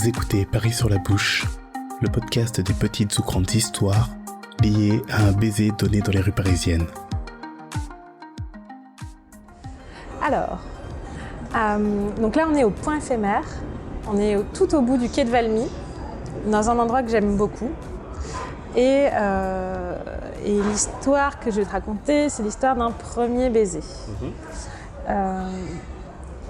Vous écoutez Paris sur la bouche, le podcast des petites ou grandes histoires liées à un baiser donné dans les rues parisiennes. Alors, donc là on est au point éphémère, on est tout au bout du quai de Valmy, dans un endroit que j'aime beaucoup. Et l'histoire que je vais te raconter, c'est l'histoire d'un premier baiser.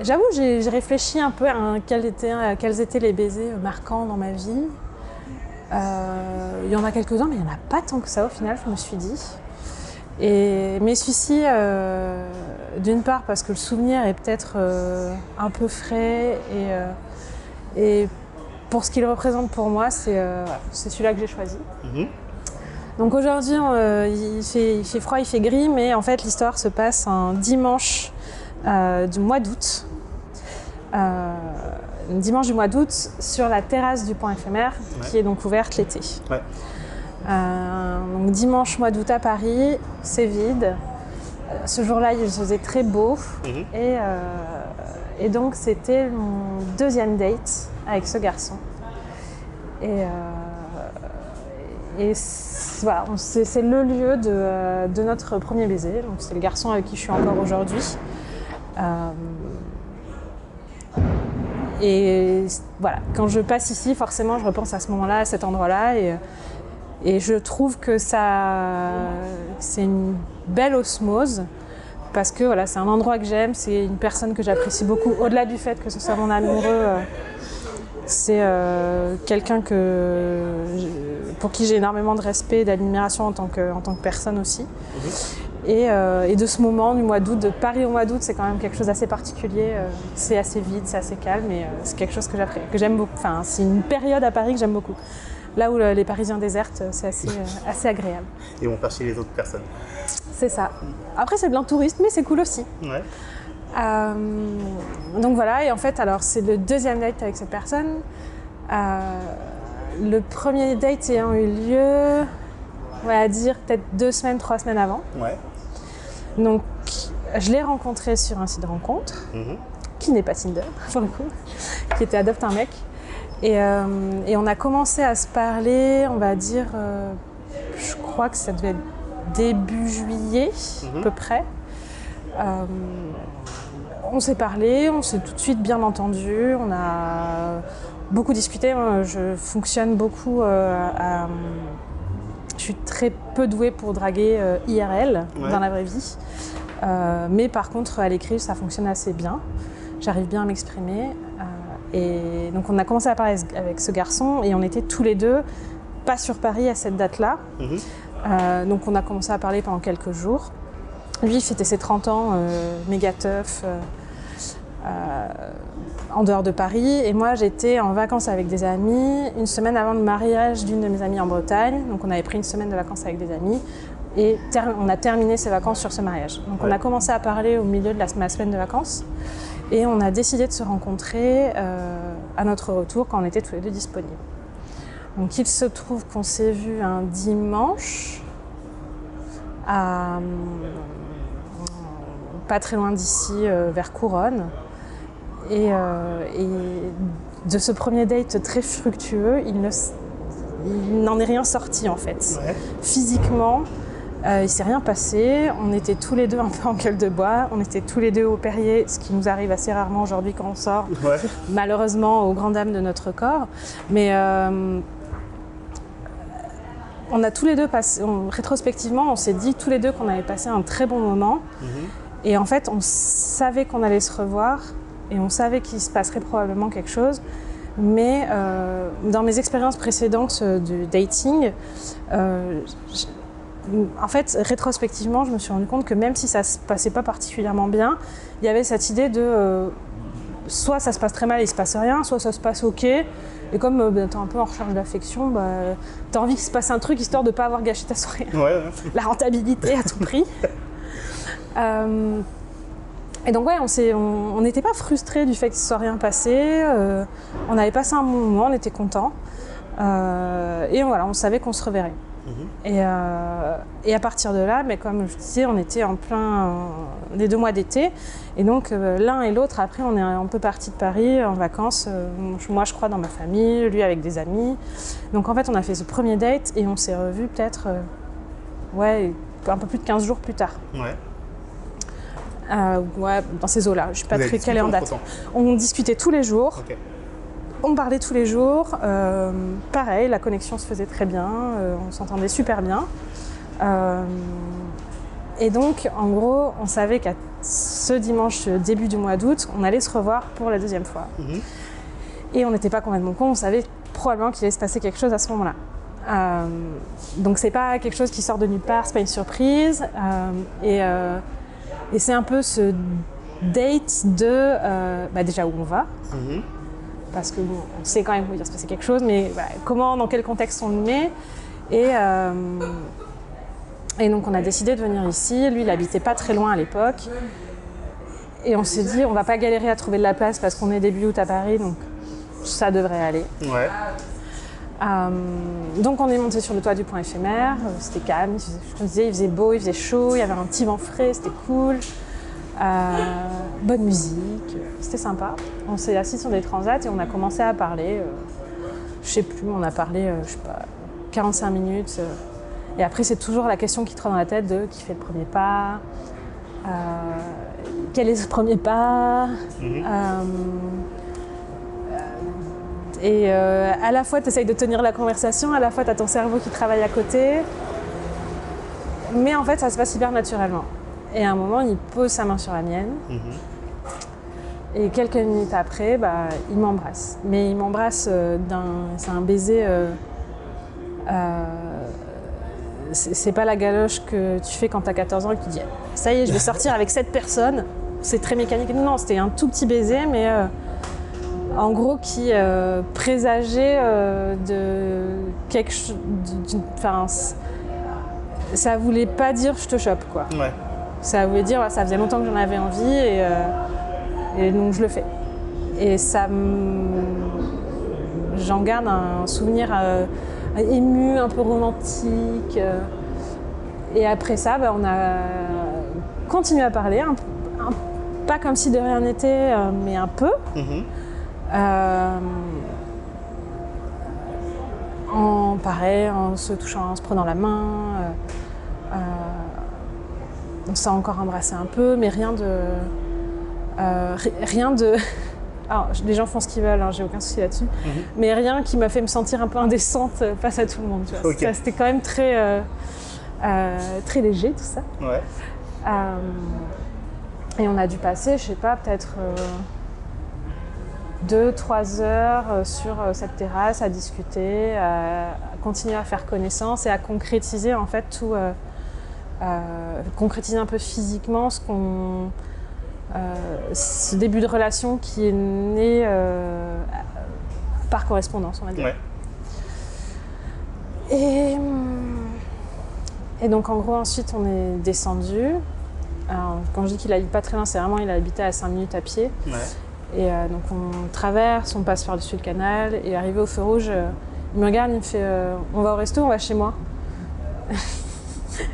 J'avoue, j'ai réfléchi un peu à quels étaient les baisers marquants dans ma vie. Il y en a quelques-uns, mais il n'y en a pas tant que ça au final, je me suis dit. Mais celui-ci, d'une part parce que le souvenir est peut-être un peu frais et pour ce qu'il représente pour moi, c'est celui-là que j'ai choisi. Donc aujourd'hui, il fait froid, il fait gris, mais en fait l'histoire se passe un dimanche du mois d'août. Dimanche du mois d'août sur la terrasse du point éphémère, qui est donc ouverte l'été. Donc dimanche mois d'août à Paris, c'est vide. Ce jour-là, il faisait très beau et donc c'était mon deuxième date avec ce garçon. Et voilà, c'est le lieu de notre premier baiser. Donc c'est le garçon avec qui je suis encore aujourd'hui. Et voilà, quand je passe ici, forcément, je repense à ce moment-là, à cet endroit-là, et je trouve que c'est une belle osmose, parce que voilà, c'est un endroit que j'aime, c'est une personne que j'apprécie beaucoup, au-delà du fait que ce soit mon amoureux, c'est quelqu'un pour qui j'ai énormément de respect et d'admiration en tant que personne aussi. Et de ce moment du mois d'août, de Paris au mois d'août, c'est quand même quelque chose d'assez particulier. C'est assez vide, c'est assez calme, et c'est quelque chose que j'aime beaucoup. Enfin, c'est une période à Paris que j'aime beaucoup. Là où les Parisiens désertent, c'est assez agréable. Et on part chez les autres personnes. C'est ça. Après, c'est plein de touristes, mais c'est cool aussi. Ouais. Donc voilà, et en fait, alors c'est le deuxième date avec cette personne. Le premier date ayant eu lieu, on va dire peut-être 2 semaines, 3 semaines avant. Ouais. Donc, je l'ai rencontré sur un site de rencontre, qui n'est pas Tinder, pour le coup, qui était Adopte un mec. Et on a commencé à se parler, on va dire, je crois que ça devait être début juillet, à peu près. On s'est parlé, on s'est tout de suite bien entendu, on a beaucoup discuté. Je fonctionne beaucoup je suis très peu douée pour draguer IRL, dans la vraie vie. Mais par contre, à l'écrit, ça fonctionne assez bien. J'arrive bien à m'exprimer. Et donc, on a commencé à parler avec ce garçon et on était tous les deux pas sur Paris à cette date-là. Donc, on a commencé à parler pendant quelques jours. Lui, il fêtait ses 30 ans, méga teuf, en dehors de Paris. Et moi, j'étais en vacances avec des amis, une semaine avant le mariage d'une de mes amies en Bretagne. Donc, on avait pris une semaine de vacances avec des amis. Et on a terminé ces vacances sur ce mariage. Donc, on a commencé à parler au milieu de ma semaine de vacances. Et on a décidé de se rencontrer à notre retour quand on était tous les deux disponibles. Donc, il se trouve qu'on s'est vu un dimanche pas très loin d'ici, vers Couronne. Et de ce premier date très fructueux, il n'en est rien sorti en fait. Physiquement, il ne s'est rien passé. On était tous les deux un peu en gueule de bois. On était tous les deux au Perrier, ce qui nous arrive assez rarement aujourd'hui quand on sort, malheureusement aux grandes dames de notre corps. Mais on a tous les deux passé, rétrospectivement, on s'est dit tous les deux qu'on avait passé un très bon moment. Et en fait, on savait qu'on allait se revoir et on savait qu'il se passerait probablement quelque chose. Mais dans mes expériences précédentes du dating, en fait, rétrospectivement, je me suis rendu compte que même si ça ne se passait pas particulièrement bien, il y avait cette idée de soit ça se passe très mal et il ne se passe rien, soit ça se passe ok. Et comme tu es un peu en recherche d'affection, tu as envie qu'il se passe un truc histoire de ne pas avoir gâché ta soirée. La rentabilité à tout prix. Et donc on n'était pas frustrés du fait qu'il ne soit rien passé. On avait passé un bon moment, on était contents. Et voilà, on savait qu'on se reverrait. Et à partir de là, mais comme je disais, on était en plein les 2 mois d'été. Et donc, l'un et l'autre, après, on est un peu partis de Paris en vacances. Moi, je crois, dans ma famille, lui avec des amis. Donc, en fait, on a fait ce premier date et on s'est revus peut-être un peu plus de 15 jours plus tard. Ouais, dans ces eaux-là. Je ne suis pas très calée en date. On discutait tous les jours. Okay. On parlait tous les jours. Pareil, la connexion se faisait très bien. On s'entendait super bien. Et donc, en gros, on savait qu'à ce dimanche début du mois d'août, on allait se revoir pour la 2e fois. Et on n'était pas complètement con. On savait probablement qu'il allait se passer quelque chose à ce moment-là. Donc, c'est pas quelque chose qui sort de nulle part. C'est pas une surprise. Et c'est un peu ce date de déjà où on va. Parce que on sait quand même qu'il va se passer quelque chose, mais comment, dans quel contexte on le met. Et donc on a décidé de venir ici. Lui, il habitait pas très loin à l'époque. Et on s'est dit, on va pas galérer à trouver de la place parce qu'on est début août à Paris, donc ça devrait aller. Donc on est monté sur le toit du point éphémère. C'était calme, je te disais, il faisait beau, il faisait chaud, il y avait un petit vent frais, c'était cool. Bonne musique, c'était sympa. On s'est assis sur des transats et on a commencé à parler. Je sais plus, on a parlé, 45 minutes. Et après, c'est toujours la question qui te rend dans la tête de qui fait le premier pas, quel est ce premier pas. Et à la fois, tu essayes de tenir la conversation, à la fois, tu as ton cerveau qui travaille à côté. Mais en fait, ça se passe hyper naturellement. Et à un moment, il pose sa main sur la mienne. Et quelques minutes après, il m'embrasse. Mais il m'embrasse c'est un baiser... c'est pas la galoche que tu fais quand t'as 14 ans et que tu dis « ça y est, je vais sortir avec cette personne ». C'est très mécanique. Non, c'était un tout petit baiser, mais en gros qui présageait de quelque chose... ça voulait pas dire « je te chope », quoi. Ça voulait dire ça faisait longtemps que j'en avais envie et donc je le fais. Et j'en garde un souvenir ému, un peu romantique. Et après ça, on a continué à parler, pas comme si de rien n'était, mais un peu. En se touchant, en se prenant la main. On s'est encore embrassé un peu, mais rien de... Alors, les gens font ce qu'ils veulent, j'ai aucun souci là-dessus. Mais rien qui m'a fait me sentir un peu indécente face à tout le monde. Tu vois. C'était quand même très léger, tout ça. Et on a dû passer, je sais pas, peut-être 2-3 heures sur cette terrasse à discuter, à continuer à faire connaissance et à concrétiser en fait tout... concrétiser un peu physiquement ce début de relation qui est né par correspondance, on va dire. Et donc en gros ensuite on est descendu. Alors, quand je dis qu'il habite pas très loin, c'est vraiment il habitait à 5 minutes à pied. Et donc on traverse, on passe par-dessus le canal et arrivé au feu rouge, il me regarde, il me fait on va au resto, on va chez moi.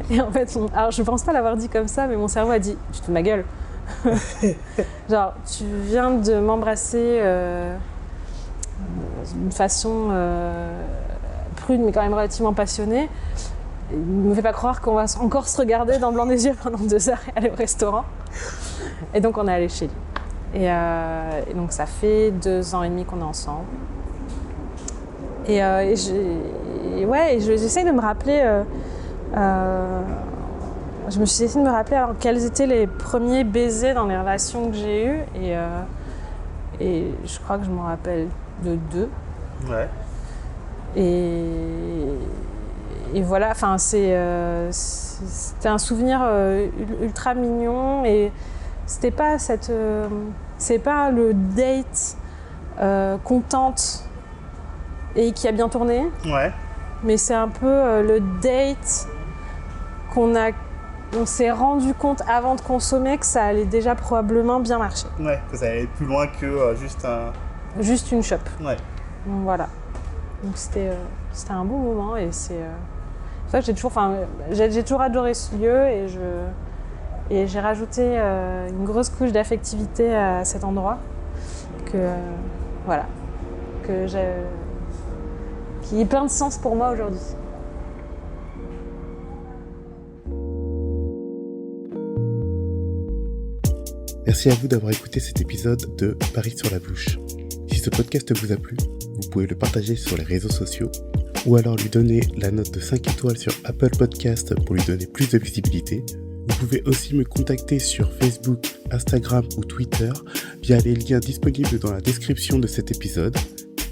Et en fait, alors je pense pas l'avoir dit comme ça, mais mon cerveau a dit « tu te fous de ma gueule ». Genre, tu viens de m'embrasser d'une façon prude, mais quand même relativement passionnée. Il me fait pas croire qu'on va encore se regarder dans le blanc des yeux pendant 2 heures et aller au restaurant. Et donc, on est allé chez lui. Et donc, ça fait 2 ans et demi qu'on est ensemble. Et j'essaie de me rappeler... je me suis essayé de me rappeler alors, quels étaient les premiers baisers dans les relations que j'ai eues et je crois que je m'en rappelle de 2. Et voilà, enfin c'était un souvenir ultra mignon et c'était pas c'est pas le date contente et qui a bien tourné. Mais c'est un peu le date on s'est rendu compte avant de consommer que ça allait déjà probablement bien marcher. Que ça allait plus loin que juste une chope. Donc voilà. Donc c'était un bon moment et pour ça que j'ai toujours adoré ce lieu et j'ai rajouté une grosse couche d'affectivité à cet endroit qui est plein de sens pour moi aujourd'hui. Merci à vous d'avoir écouté cet épisode de Paris sur la bouche. Si ce podcast vous a plu, vous pouvez le partager sur les réseaux sociaux ou alors lui donner la note de 5 étoiles sur Apple Podcast pour lui donner plus de visibilité. Vous pouvez aussi me contacter sur Facebook, Instagram ou Twitter via les liens disponibles dans la description de cet épisode.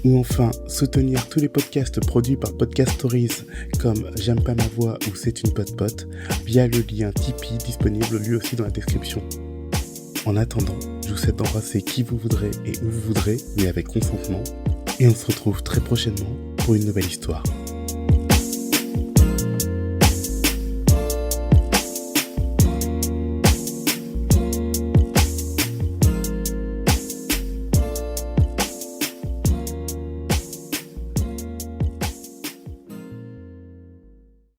Ou enfin, soutenir tous les podcasts produits par Podcast Stories comme J'aime pas ma voix ou C'est une pote-pote via le lien Tipeee disponible lui aussi dans la description. En attendant, je vous souhaite d'embrasser qui vous voudrez et où vous voudrez, mais avec consentement. Et on se retrouve très prochainement pour une nouvelle histoire.